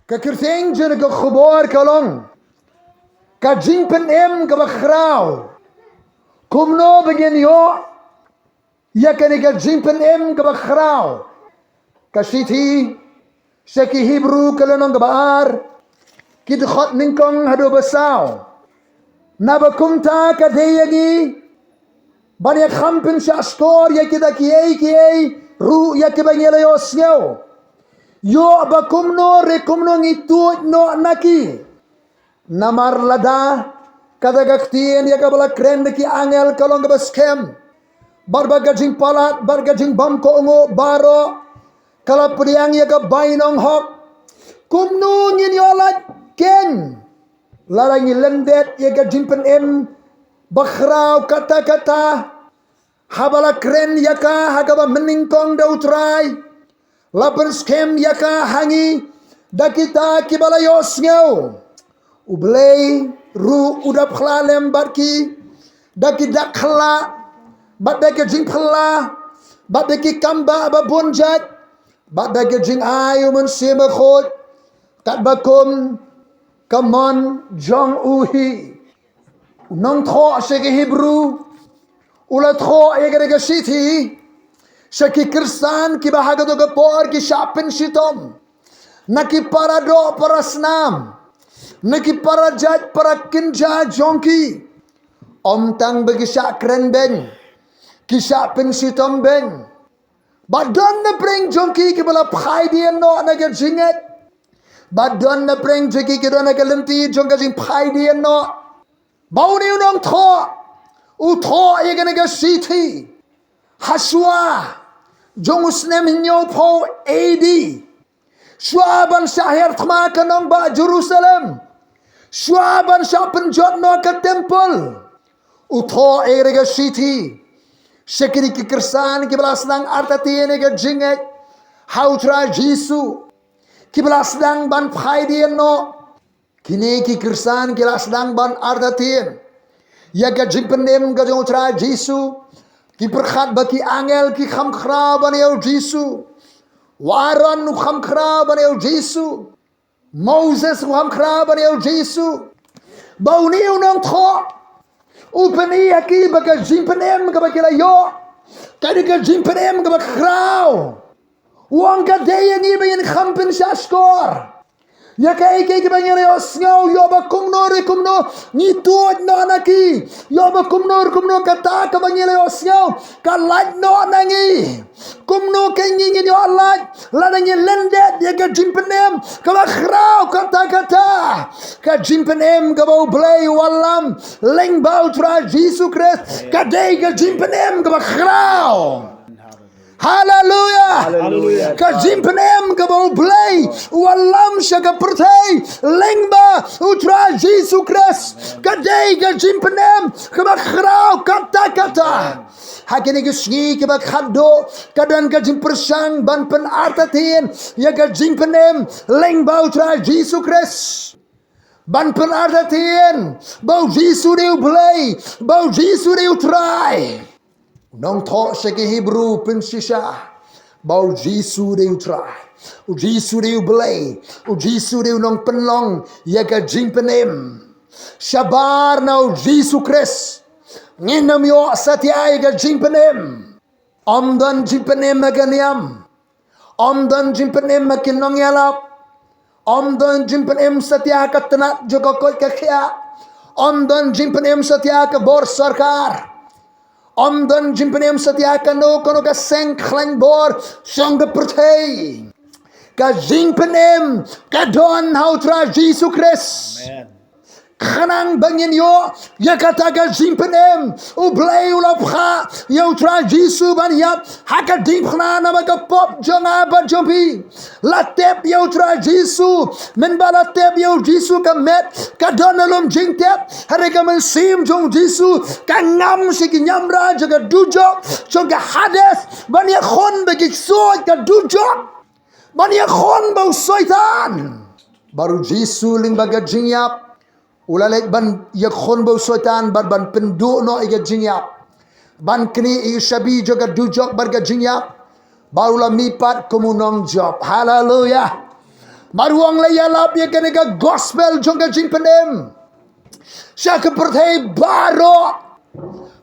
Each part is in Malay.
Kakirting je ke khubor kalong. Ka jingpen em ke bakrau. Kumno begin yo. Ya kan ka jingpen em ke bakrau. Ka siti seki Hebrew kalonong ke baar. Kid khot ningkong hado basau. Nabakumta ka deyagi. Banyak khampen sya skor ya kita kiai ru ya ke bangela yosyo. Yo bakumno rekumno ngitut no naki namar lada kada gaktien ya kabala kren ki angel kalong ka baskem barbagajing palat bargajing bam ko ngo baro kala priang ya ka bainong hok kumno ngin yolat ken larang lendet ya ka jimpen em bakrau kata habala kren ya ka hagaba meningkong dautrai Lapan skem yaka hangi dakita kibalayos ngaw ublay ru udap khlalem barki daki dakhala badaki jing khla badaki kamba babunjat badaki jing ayu men sema khot kat bakum kamon jong uhi nong tho sege Hebrew ulat tho yega city Syaki kirsan ki bahaga doga por ki syapin shitom. Naki para do para senam. Naki para jaj para kinja jongki. Om tang bagi syakren ben. Ki syapin shitom ben. Badon na preng jongki ki bala phai dien no na ke jinget. Badon na preng jongki ki do na ke lenti jongka jing phai dien no. Bau ni unong tho. U tho ye ke na ke siti. Haswa jong usnem hinyo po AD Shuaban syahir thma kanong ba Jerusalem Shuaban syapen jotno ke temple utho erega city sekiri ki kersan ki belas nang artatine ke jinget hautra Jesu ki belas nang ban phaidien no kini ki kersan ki belas nang ban artatien ya ke jimpenem ke utra Jesu ki berkhat baki angel ki kham khra baneu Jesu waran nu kham khra baneu Jesu Moses nu kham khra baneu Jesu bau ni unong tho upeni aki baka jimpenem ka bakila yo kadi ka jimpenem ka bakrao wang ka deye ni bayin khampen shaskor ya kai kai ki bangere osngau yo ba kumno ni tuot no anaki yo ba kumno kata ka bangere osngau ka lat no nangi kumno kai ngi yo lat lanangi lendet ya ka jimpenem ka ba khrau kata ka jimpenem ka ba blay walam leng bau tra Jesus Christ ka dei ka jimpenem ka ba khrau Hallelujah. Ka jimpenem ka bau blay walam syaga pertai lengba utra Jesus Christ ka dei ka jimpenem ka bakrau kata hakini ka sngi ka bakhado kadan ka jimpersang ban pen artatin ya ka jimpenem lengba utra Jesus Christ ban pen artatin bau Jesus deu blay bau Jesus deu try Nong tho seki Hebrew pensisha bau Jesu deu try u Jesu deu blay u Jesu deu nong penlong ya ka jimpenem shabar na u Jesu Christ nginam yo satya ya ka jimpenem Omdan jimpenem maganiam. Omdan jimpenem makinong yalap. Omdan jimpenem setia ke tenak juga koi ke khia. Omdan jimpenem setia ke bor sarkar. Omdan jimpenem setia ke no kono ke seng klan bor song ke percay. Ka jimpenem ka don hautra Jesus Christ. Amen. Khanang bangin yo ya kata ka jimpenem ublay ulapha yo tra jisu ban yap haka dim khna na ka pop jonga ba jompi la tep yo tra jisu men ba la tep yo jisu ka met ka donalum jing tep hare ka men sim jong jisu ka ngam si ki nyamra jaga dujo jaga hades ban ya khon ba ki so ka dujo ban ya khon ba soitan baru jisu ling baga jing yap ulalek ban yakhon bau soitan ban penduk no iga jingyap ban kini isabi juga dujok barga jingyap barulah mipat kemunong job. Haleluya. Baru ang layalap ya kanega gospel juga jingpenem sya kepertai baro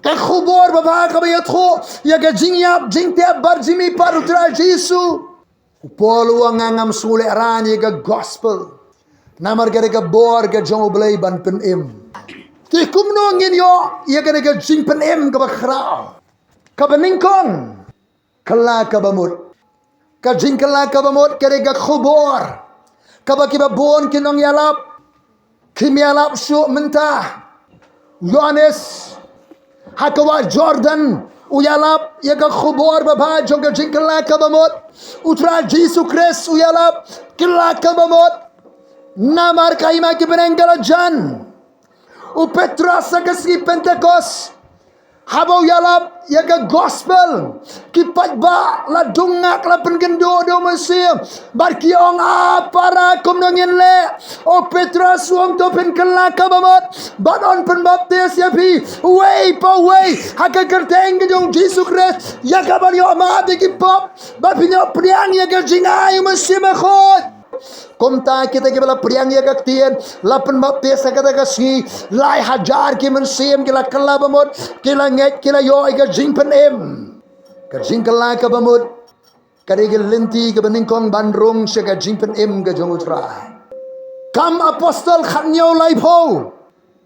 ka khubor baba ka bayat kho ya ga jingyap jingtiap bar jimi paru tra jisu upolu angam sule ran ya ga gospel namar garega bor ga jong blay ban pen im ti kumno ngin yo ya garega jing pen im ka bakhrao ka baningkon kala ka bamut ka jing kala ka bamut garega khubor ka bakiba bon kinong yalap kimyalap su mentah Yohanes hakawa Jordan uyalap ya ka khubor baba jong ga jing kala ka bamut utra Jesus Christ uyalap kala ka bamut namar kaima ki benengala jan u Petras agasi Pentecost habau yalap yaga gospel ki patba la dungak la pengendo do mesim barkiong apara kumnongin le o Petras wong to pen kelaka bamat banon pen baptis ya pi way pa way haka kerteng jong Jesus Christ yaga bar yo ma de ki pop ba pinyo priang yaga jingai mesim khot Kumta kita kibala priang ya kaktian lapan baptis kata kasi lai hajar ki mensim kila kala bamut kila nget kila yo iga jingpen em ka jingkala ka bamut karigil linti ka beningkong bandrung siya ka jingpen em ka jongutra kam apostol khanyo lai po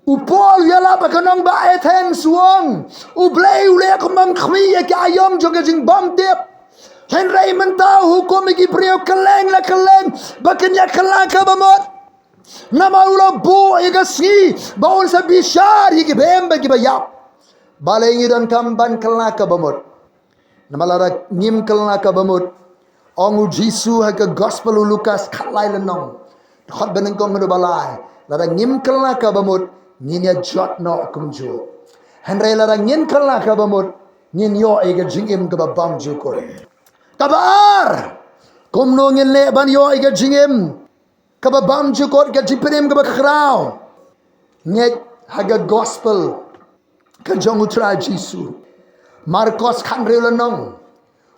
upol yala bakanong ba eten suong ublay ule kumam khmi ya ka ayom jonga jing bam tip Henry mentau hukum iki priyo keleng la keleng bakin ya kelaka bamot nama ulo bu iga si baul sa bishar iki bembe ki bayap balengi dan kamban kelaka bamot nama lara ngim kelaka bamot ongu jisu ha ka gospel Lukas khalai lenong khot benengkong ndu balai lara ngim kelaka bamot nginya jot no kumju Henry lara ngin kelaka bamot ngin yo iga jingim ka babam jukor kabar kumno ngin le ban yo iga jingim kababam jukot ga jipenem ga bakrao nget haga gospel ka jong utra jisu Marcos khan relanong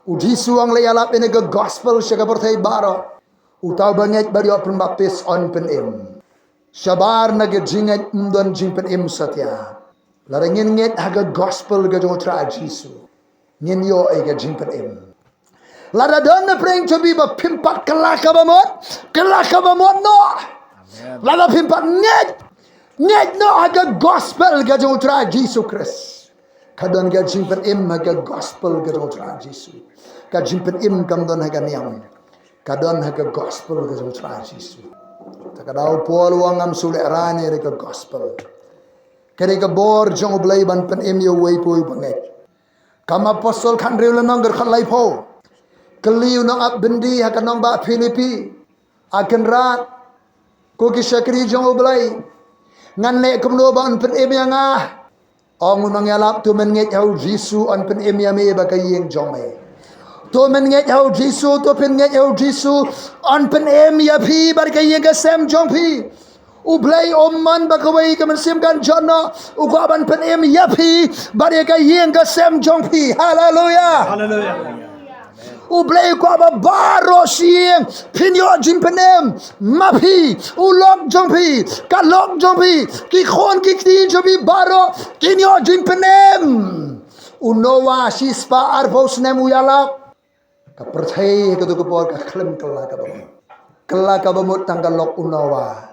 u jisu ang le yalap ene ga gospel sya ga pertai baro utaw banget bar yo pen baptis on pen im shabar na ga jinget mdon jing pen im satya larangin nget haga gospel ga jong utra jisu ngin yo iga jing pen im Lada dona praying to be ba pimpat kelaka bamot no. Lada pimpat net no aga gospel ga jong tra Jesus Christ. Kadon ga jimpen im aga gospel ga jong tra Jesus. Ka jimpen im kam don haga niam. Kadon haga gospel ga jong tra Jesus. Takadaw pol wangam sule rani ga gospel. Kare ga bor jong oblay ban pen im yo way po banget. Kam apostol kan reulan nang gar khalai po. Keliu nang ap bendi hakan nang ba Filipi akan rat ko ki syakri jong oblay ngan le kumno ba on pen em yang ong nang yalap tu men nget hau jisu on pen em ya me ba kayeng jong me tu men nget hau jisu tu pen nget hau jisu on pen em ya pi bar kayeng ga sem jong pi ublay omman ba kawai ka mensim kan jono u ko ban pen em ya pi bar kayeng ga sem jong pi haleluya Haleluya. Ublay ko aba baro sieng pinyo jimpenem mapi ulok jompi kalok jompi ki khon ki tin jobi baro kinyo jimpenem Unowa sispa arbos nem uyalap. Ka percaya ke tu kepor ka klem kela ka bamut. Kela ka bamut tanggal lok unowa.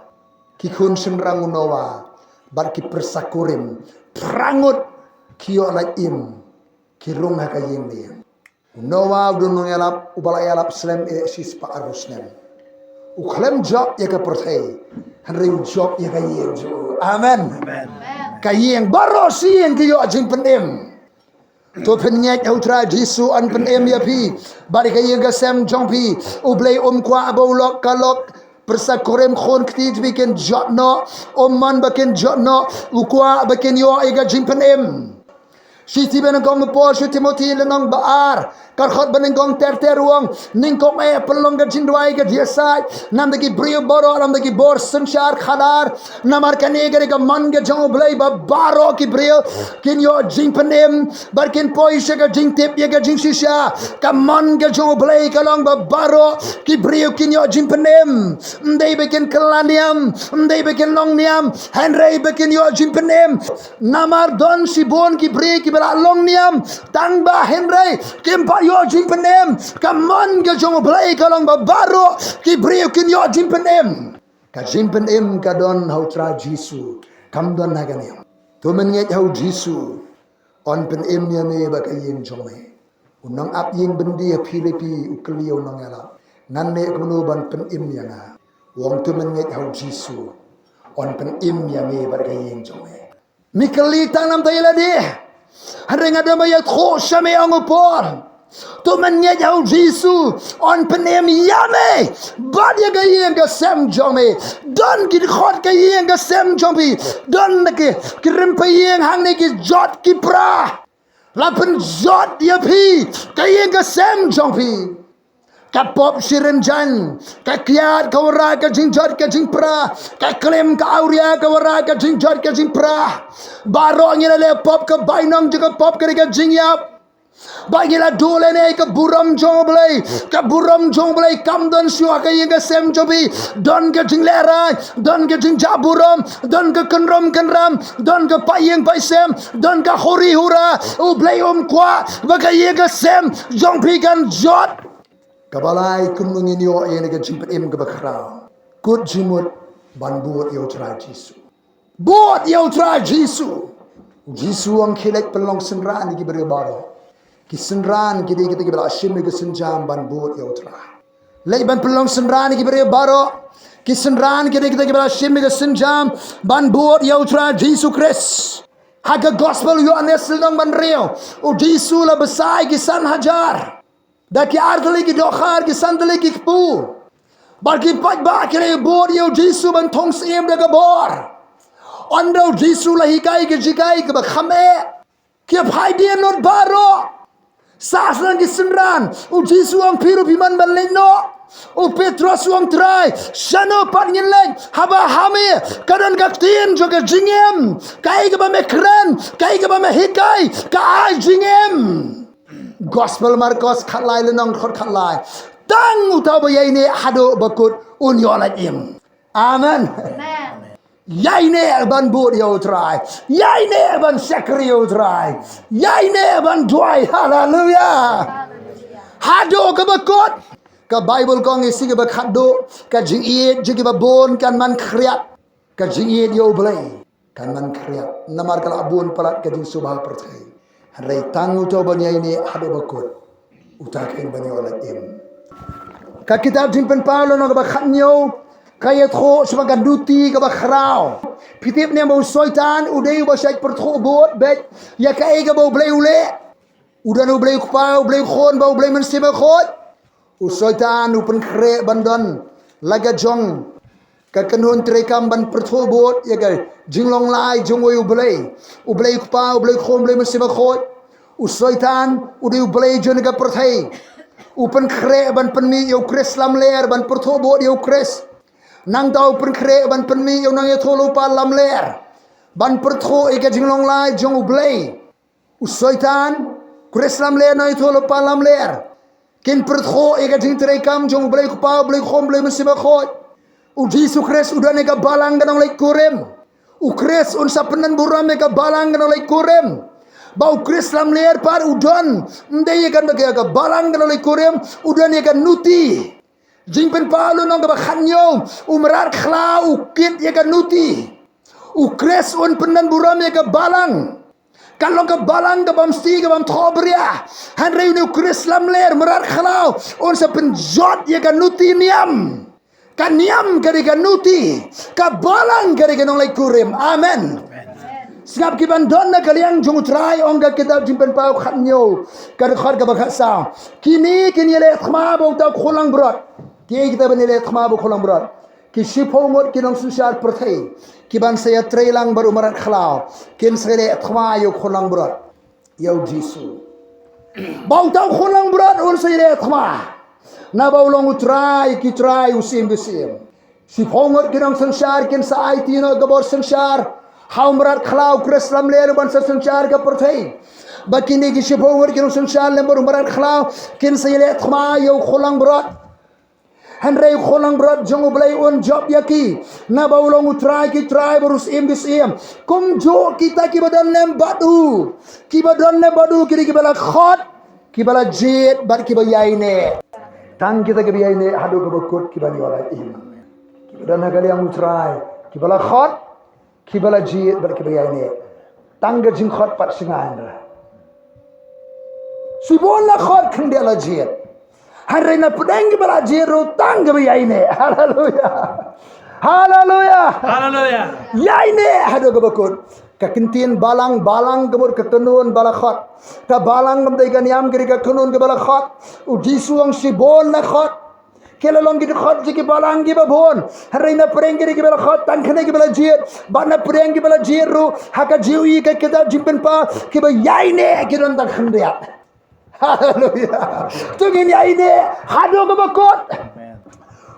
Ki kun senrang unowa. Bar ki persakurim. Prangut kio la im. Ki rumah ka yeng dia. Unowa udun uyalap ubala yalap slem sispa arbos nem. Uklem job ya ka percaya. Henry job ya ka yeng. Amen. Ka yeng baros yeng kio ajing penem. Tu penyet utra Jisu an penem ya pi. Bari ka yeng ka sem jong pi. Ublay kwa abolok kalok. Persakurem khon ktij bikin jotno. Man bikin jotno. Ukwa bikin yo ega jing penem. Siti benengkong po si Timothy lenong baar. Karkhot benengkong ter-teruang. Ningkong pelong ka jindwai ka diasai. Nam dagi brio boro nam dagi bor sensyar khadar. Namar kani ka man ka jong blay ba baro ki brio. Kin yo jing penem. Barkin poi siya ka jing tip ya ka jing sisya. Ka man ka jong blay ka long ba baro. Ki brio kin yo jing penem. Ndai bikin kelaniam. Ndai bikin long niam. Henry bikin yo jing penem. Namar don si bon ki brio ki long niam tang ba Henry kim pa yo jing penem kamon ke jong blai kalong ba baro ki brio kin yo jing penem ka jing penem ka don hau tra Jisu kam don na ganem to men nge hau Jisu on penem ya me ba ka yeng jong me unang ap yeng bendi ya Filipi uklio nong ala nan ne kuno ban penem ya na wong to men nge hau Jisu on penem ya me ba ka yeng jong me mikali tanam tayla di Hari ngada maya tho shame angopor. Tu menya jau Jisu on penem yame. Bad ya gayeng ka sem jome. Don ki khot ka yeng ka sem jombi. Don ke kirim pa yeng hang ne ki jot ki pra. Lapen jot ya pi ka yeng ka sem jombi. Ka pop sirenjan, ka kiat ka wara ka jing jot ka jing pra, ka klem ka auria ka wara ka jing jot ka jing pra. Baro ngila le pop ka bainong juga pop ka jing yap. Bagila dole ne ka buram jonglei, ka buram jonglei kam don siwa ka yeng ka sem jobi, don ka jing lera, don ka jing jaburam, don ka kenram kenram, don ka payeng paisem, don ka hori hura, ublei kwa, baka yeng ka sem jong pikan jot. Kabalai kunungin yo yang nak jemput im ke bakrau. Kut jimut ban buat yo try Jisu. Buat yo try Jisu. Jisu ang kilek pelong senran ki beri baro. Ki senran ki kita bela asyim ke senjam ban buat yo try. Lei ban pelong senran ki beri baro. Ki senran ki kita bela asyim ke senjam ban buat yo try Jisu Kris. Haga gospel yo anesel dong ban rio. O Jisu la besai ki san hajar. Daki ardali ki dokhar ki sandali ki kpu. Barki pat ba kire bor yo Jisu ban thong sim de bor. Ondo Jisu la hikai ki jikai ki ba khame. Ki phai dia not baro. Saslan ki senran. U Jisu ang piru piman ban leno. U Petrus ang try. Shano pat ngileng haba hame kadan gaktin joga jingem. Kai ka ba me kren, kai ka ba me hikai, ka ai jingem. Gospel Marcos khatlai lenong khot khatlai tang utau ba yaine hado bakut unyolat im amen yaine ban bud yo try yaine ban sakri yo try yaine ban dwai hallelujah hado ka bakut ka bible kong isi ka bakhado ka jingiet jigi ba bon kan man khriat ka jingiet yo blai kan man khriat namar kala bon palat ka jing subha perthai Rai tangu to banya ini hado bakut utakin bani olat im. Ka kitab jimpen Paulo no ka bakhanyo kayat kho sebagai duti ka bakrao. Pitip ne mau soitan udai ba syait pertho bot bet ya kai ka bau blai ule. Udan u blai khpa u blai khon ba u blai men siba khot. U soitan u pen kre bandon laga jong ka kanun trekam ban pertho bot ya ka jinglong lai jong u blai khpa u blai khon blai men siba khot. Usoitan udi ublay jo naga perthai upen kre ban penmi yo kres lam ler ban pertho bot yo kres nang tau pen kre ban penmi yo nang yo tholo pa lam ler ban pertho e ka jinglong lai jong ublay usoitan kres lam ler nang yo tholo pa lam ler kin pertho e ka jing trekam jong ublay pa ublay khom blay mesiba khot u Jisu Kris udah nega balang ganong lai kurem u kres un sapenan buram nega balang ganong lai kurem Bau Krislam ler par udan. Ndai kan bagi aga balang kan oleh kurem. Udan kan nuti. Jingpen palu nong ka khanyo. Umrar khla ukit kan nuti. Ukres on penan buram ka balang. Kalau ke balang ke bamsti ke bam thobria. Hanre uni Krislam ler merar khla. On sa penjot kan nuti niam. Kan niam kari kan nuti. Ka balang kari kan oleh kurem. Amen. Sengap kiban don na kaliang jungutrai ongga kita jimpen pau khanyo kar khar ka bakhasa kini le khma bo ta kholang brot ki kita benile khma bo kholang brot ki sipho ngot kinong susar prothei kiban saya trailang baru marat khlaw kin sele khma yo kholang brot yo jisu bau ta kholang brot un sele khma na bau long utrai ki trai usim bisim sipho ngot kinong susar kin sa ai tino gabor susar Haumrat khlau Krislam ler ban sanchar ka perthei bakini ki shipowar ki sanchar le marat khlau kin sile thma yo kholang brot hanrei kholang brot jongu blai on job yaki na baulong utrai ki trai barus imbis kum jo kita ki badan nem badu ki badan ne badu ki bala khot ki bala jet bar ki bayaine tang kita ki bayaine hadu ka bakut ki bani wala im ki badan kali ang utrai ki bala khot Kibala jiyet berkebaya ini, tangga jingkot pat singan. Sibona khot kendela jiyet. Hari na pedang kibala jiyet ro tangga baya ini. Haleluya, haleluya, haleluya. Ya ini hado kebakut. Kakintin balang kebur ketenun bala khot. Ta balang kemdaikan yam kiri ketenun kebala khot. Ujisuang sibona khot. Kela long kita khot jiki balang ki babon hari na pereng ki bala khot tan khane ki bala jir bana pereng ki bala jir ru haka jiwi ka kita jimpen pa ki ba yaine ki ron tan khande ya haleluya tu ngin yaine hado ka bakot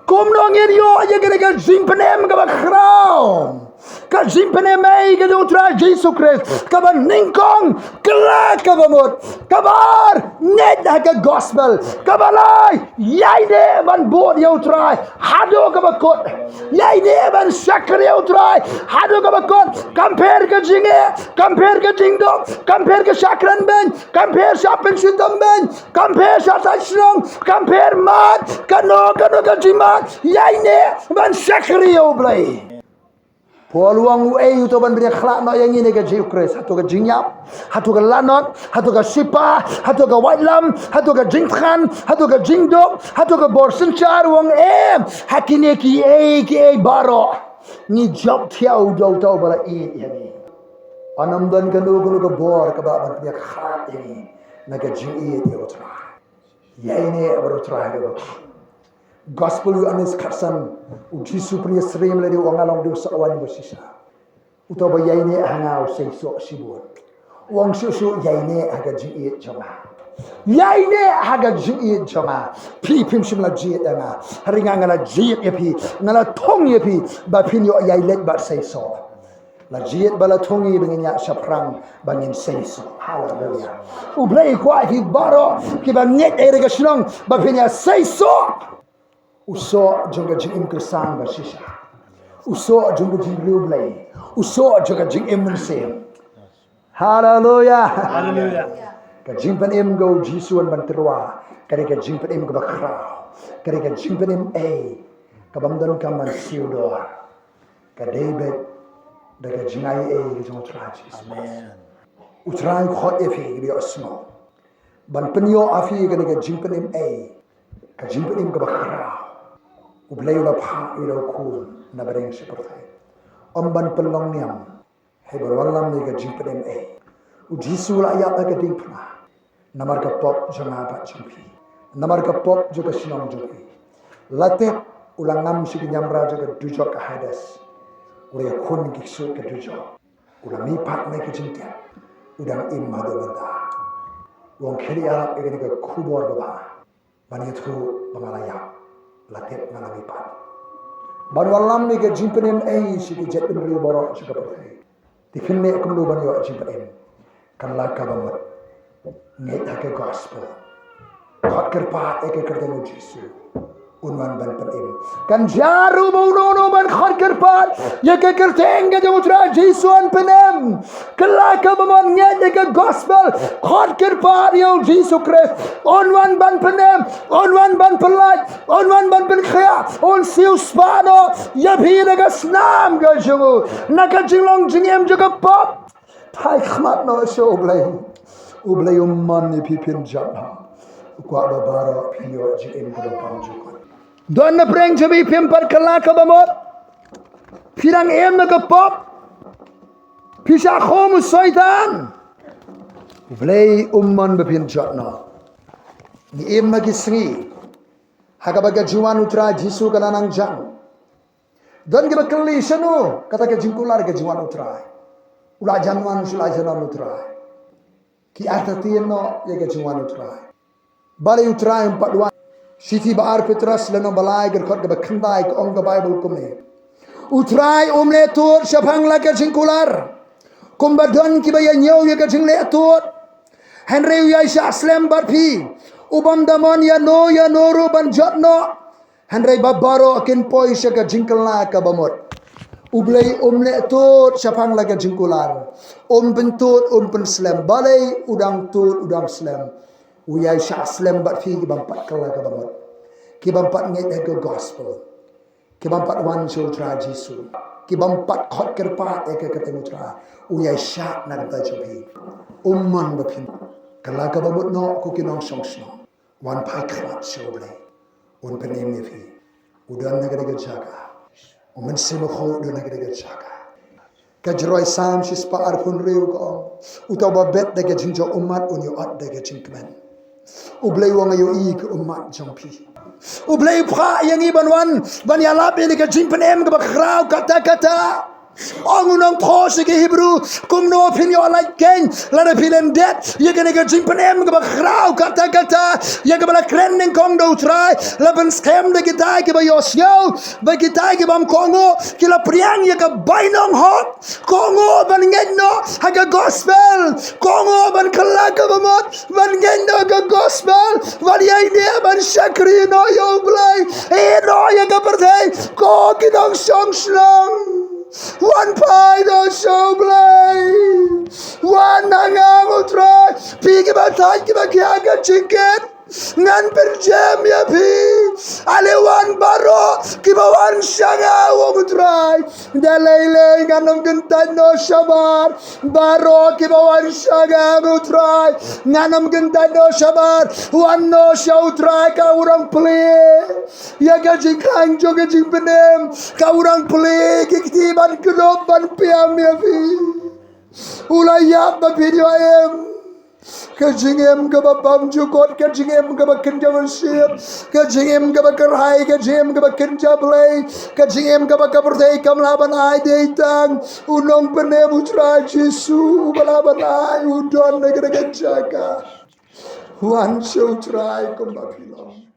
kom no ngin yo ye ka jimpen em ka ba khrao ka jimpen em ai ka utra Jesus Christ ka ba ningkong kala ka ba mot ka bar net haka gospel ka balai yaine ban bod yo try hado ka bakot yaine ban sakre yo try hado ka bakot compare ka jinge compare ka jingdom compare ka sakran ben compare shapen shindom ben compare shatashrong compare mat kano ka jimat yaine ban sakre yo blai Poluang uai itu ban beri akhlak nak yang ini ke Jesus Christ. Hatu ke jinyap, hatu ke lanot, hatu ke sipa, hatu ke wailam, hatu ke jingkhan, hatu ke jingdok, hatu ke borsencar wang hakine ki baro. Ni job tiau tau bala ini. Anam dan kanu ke bor ke ban beri akhlak ini. Naga jing dia utra. Ya ini baru utra dia. Gospel yu anis karsan ujisu priya srim lari wangalong du sawan bersisa utawa yaine hanga usai so sibur wang susu yaine aga jiit jama yaine aga jiit jama pi pim simla jiit anga ringa ngala jiit epi ngala thong epi ba pin yo yailet ba sai so la jiit bala thongi bengnya saprang bangin sai so haleluya ublai kwa ki baro ki ba net erega shlong ba pinya sai so Uso juga jing kersang bersisa. Uso juga jing rublai. Uso juga jing mensem. Haleluya. Haleluya. Kajing penem go jisuan banterwa. Kari kajing penem go bakra. Kari kajing penem kabam dalam kaman siudor. Ka David daga jingai jong tragis. Amen. Utrai khot efi bi osmo. Ban penyo afi ga kajing penem kajing penem go bakra. Ublay ula pha ila cool na bareng seperti omban pelong niam hebar walam ni ga jimpem ujisu la ya ka ding pha namar ka pop jana ba jimpi namar ka pop juga sinong joki late ulangam sig nyamra juga dujok ka hadas ule khun ki su ka dujok ulami pat na ki jinta udang im madawanda wong khiri arab egani ka khubor ba bani thu bangalaya Latip ngalami pat. Banwalam ni ke jimpenem si ke jet penri borok si ke pergi. Tikin ni akum lu banyo jimpenem. Kan laka banget. Nget ke gospel. Kot kerpat eke kertemu Jesu. unwan ban penim kan jaru bauno ban khar kerpat ya ke kerteng ke mutra jisuan penem kelaka bamon nya ke gospel khar kerpat yo jisu Christ unwan ban penem unwan ban pelat unwan ban pen khaya on siu spano ya bhi ga snam ga jumu naka jinglong jingem juga pop thai khmat no show blay umman ni pipin jana kwa babara pio jingem ga panju Don na preng jabi pimpar kelaka bamot pirang na kapop pisha khom syaitan vlei umman bepin jatna ni na gisri hagabaga juwan utra jisu kananang jang don ge bakli shanu kata ke jingkular ge juwan utra ula janwan sula janan utra ki artatino ye ge juwan utra bali utra 42 Siti baar Petrus leno balai gerkot geba kendai ke ong Bible kumne. Utrai umle tur syapang laka jingkular. Kumbadon kibaya nyaw ya jingle tur. Henry ya Islam barpi. Ubam damon ya noru ban jotno. Henry babaro akin poi syaka jingkala ka bamot. Ublay umle tur syapang laka jingkular. Bentut penslam balai udang tur udang slam. Uyai Islam barpi kibampat kala ka bamot. Kibampat ngai ke gospel. Kibampat wan shul tra Jisu. Kibampat khot kerpa ke ketemu tra. Uyai syak na ta jobi. Umman bapin. Kala ka bamot no ku kinong songsno. Wan pai khmat shoble. Un penim ni fi. Udan na ga jaga. Umen simo kho udan na ga jaga. Kajroy sam shispa arfun riu ko. Utawa bet de ga jinjo umat unyo at de ga jinkmen. Ublay wang ayo i ke umat jongpi. Ublay pra yang iban wan ban yalap ini ke jimpen em ke bakrau kata-kata. Ongunong po sige Hebrew kum no opinyo like ken lada pilen det ye ke jimpen em ke bakrau kata-kata ye ke bala krenning kong do try laban scam de kita ke ba yosyo ba kita ke bam kongo kila priang ye ke bainong hot kongo ban ngeno haga gospel kongo ban kalaka bamot ban ngeno ke gospel ban ye ne ban shakri no yo blay no ye ke pertai ko kinong song slong One pie no show blay. One nangang utray. Pigi batay ki bagyaga chicken. Ngan perjam ya pi. Ale one baro ki bawan shanga utray. Dalay nganong gentan no shabar. Baro ki bawan shanga utray. Nganong gentan no shabar. One no show utray ka urang play. Ya ka jingkang joga jingpenem. Ka urang play ki ban kedop ban piam ya pi. Ulayap ba video em. Kajingem ka ba bam jukot kajingem ka ba kinja worship kajingem ka ba kerhai kajingem ka ba kinja play kajingem ka ba kapertai kamlaban ai deitang unong penem utra Jisu balaban ai udon negara jaga wan show try kumbapilong